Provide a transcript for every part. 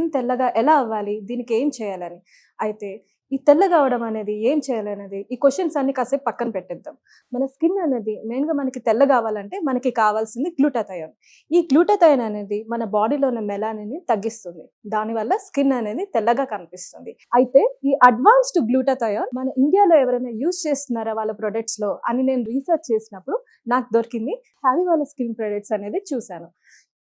Skin తెల్లగా ఎలా అవ్వాలి? దీనికి ఏం చేయాలని? అయితే ఈ తెల్లగా అవ్వడం అనేది ఏం చేయాలనేది ఈ క్వెషన్స్ అన్ని కాసేపు పక్కన పెట్టేద్దాం. మన స్కిన్ అనేది మెయిన్‌గా మనకి తెల్లగా అవ్వాలంటే మనకి కావాల్సింది గ్లూటాథయోన్. ఈ గ్లూటాథయోన్ అనేది మన బాడీలో ఉన్న మెలానిన్‌ని తగ్గిస్తుంది. దానివల్ల స్కిన్ అనేది తెల్లగా కనిపిస్తుంది. అయితే ఈ అడ్వాన్స్డ్ గ్లూటాథయోన్ మన ఇండియాలో ఎవరైనా యూజ్ చేస్తున్నారా వాళ్ళ ప్రొడక్ట్స్‌లో అని నేను రీసెర్చ్ చేసినప్పుడు నాకు దొరికింది హ్యావీ వాళ్ళ స్కిన్ ప్రొడక్ట్స్ అనేది చూశాను.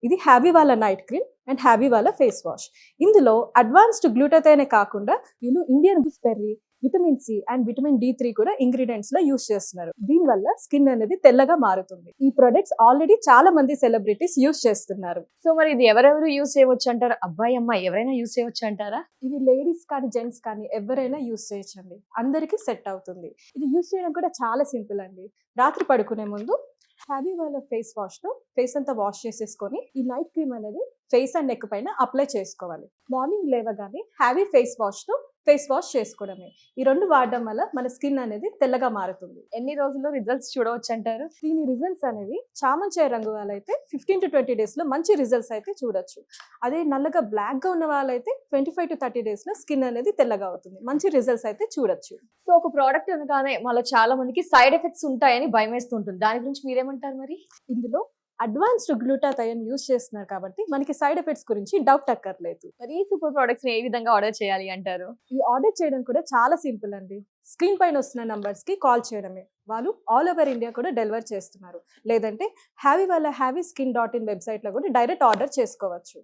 ఇది హ్యావీ వాళ్ళ నైట్ క్రీమ్ అండ్ హ్యావీ వాళ్ళ ఫేస్ వాష్. ఇందులో అడ్వాన్స్డ్ గ్లూటాథయోనే కాకుండా వీళ్ళు Indian gooseberry, vitamin C and vitamin D3 కూడా ఇంగ్రీడియంట్స్ లో యూజ్ చేస్తున్నారు. దీనివల్ల స్కిన్ అనేది తెల్లగా మారుతుంది. ఈ ప్రొడక్ట్స్ ఆల్రెడీ చాలా మంది సెలబ్రిటీస్ యూజ్ చేస్తున్నారు. సో మరి ఇది ఎవరెవరు యూజ్ చేయవచ్చు అంటారు? అబ్బాయి, అమ్మాయి ఎవరైనా యూజ్ చేయవచ్చు అంటారా? ఇది లేడీస్ కానీ జెంట్స్ కానీ ఎవరైనా యూజ్ చేయొచ్చండి. అందరికీ సెట్ అవుతుంది. ఇది యూజ్ చేయడం కూడా చాలా సింపుల్ అండి. రాత్రి పడుకునే ముందు హ్యావీ వాళ్ళ ఫేస్ వాష్ తో ఫేస్ అంతా వాష్ చేసేసుకొని ఈ నైట్ క్రీమ్ అనేది ఫేస్ అండ్ నెక్ పైన అప్లై చేసుకోవాలి. మార్నింగ్ లేవగానే హ్యావీ ఫేస్ వాష్ తో ఫేస్ వాష్ చేసుకోవడమే. ఈ రెండు వాడడం వల్ల మన స్కిన్ అనేది తెల్లగా మారుతుంది. ఎన్ని రోజుల్లో రిజల్ట్స్ చూడవచ్చు అంటారు? దీని రిజల్ట్స్ అనేవి చామంచాయ రంగు వాళ్ళైతే 15 to 20 days లో మంచి రిజల్ట్స్ అయితే చూడొచ్చు. అదే నల్లగా బ్లాక్ గా ఉన్న వాళ్ళైతే 25 to 30 days లో స్కిన్ అనేది తెల్లగా అవుతుంది. మంచి రిజల్ట్స్ అయితే చూడొచ్చు. సో ఒక ప్రోడక్ట్ అనగానే మళ్ళీ చాలా మందికి సైడ్ ఎఫెక్ట్స్ ఉంటాయని భయం వేస్తుంటుంది. దాని గురించి మీరేమంటారు మరి? ఇందులో అడ్వాన్స్డ్ గ్లూటాథయోన్ యూజ్ చేస్తున్నారు కాబట్టి మనకి సైడ్ ఎఫెక్ట్స్ గురించి డౌట్ అక్కర్లేదు. మరి ఈ సూపర్ ప్రొడక్ట్స్ ని ఏ విధంగా ఆర్డర్ చేయాలి అంటారు? ఈ ఆర్డర్ చేయడం కూడా చాలా సింపుల్ అండి. స్క్రీన్ పైన వస్తున్న నంబర్స్ కి కాల్ చేయడమే. వాళ్ళు ఆల్ ఓవర్ ఇండియా కూడా డెలివర్ చేస్తున్నారు. లేదంటే హ్యావీ వాళ్ళ హ్యావీ స్కిన్.in వెబ్సైట్ లో కూడా డైరెక్ట్ ఆర్డర్ చేసుకోవచ్చు.